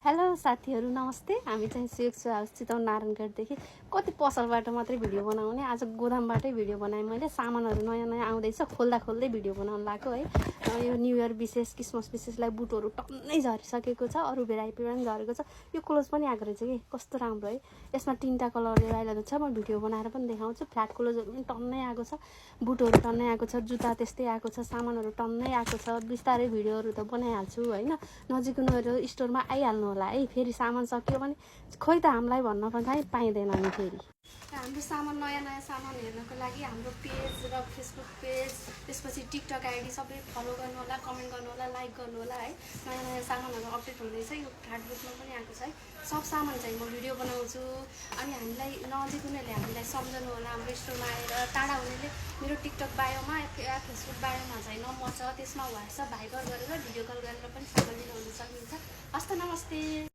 Hello साथीहरू नमस्ते। हामी चाहिँ सिक्छु हाउस चितवन नारायणगढदेखि कति पसलबाट मात्रै भिडियो बनाउने। आज गोदामबाटै भिडियो बनाएँ मैले। सामानहरू नयाँ नयाँ आउँदैछ, खोल्दा खोल्दै भिडियो बनाउन लाग्यो है। यो न्यू इयर विशेष क्रिसमस विशेषलाई बुटहरू टन्नै झरिसकेको छ, अरू भेराइटी पनि झरेको छ। यो क्लोज पनि आएको रहेछ कि कस्तो राम्रो है। यसमा 3टा कलरले आइरहेको छ। म भिडियो बनाएर पनि देखाउँछु। फ्ल्याट क्लोजहरू पनि टन्नै आएको छ, बुटहरू टन्नै आएको छ, जुत्ता त्यस्तै आएको छ, सामानहरू टन्नै आएको छ। बिस्तारै भिडियोहरू त बनाइहाल्छु होइन। नजिक नभएर स्टोरमा आइहाल्नु होला है। फेरि सामान सकियो भने खोइ त हामीलाई भन्न पनि पाइँदैन नि। फेरि हाम्रो सामान नयाँ सामान हेर्नको लागि हाम्रो पेज र फेसबुक पेज, त्यसपछि टिकटक आइडी सबै फलो गर्नु होला, कमेन्ट गर्नु होला, लाइक गर्नु होला है। नयाँ सामानहरू अपडेट हुँदैछ। यो फ्ल्याट बुकमा पनि आएको छ है। सब सामान चाहिँ म भिडियो बनाउँछु। अनि हामीलाई नजिक हुनेले हामीलाई सम्झनु होला। हाम्रो स्टोरमा आएर, टाढा हुनेले मेरो टिकटक बायोमा या फेसबुक बायोमा चाहिँ नम्बर छ, त्यसमा व्हाट्सएप भाइबर गरेर भिडियो कल गरेर पनि सामान लिन सक्नुहुन्छ। हस्त नमस्ते।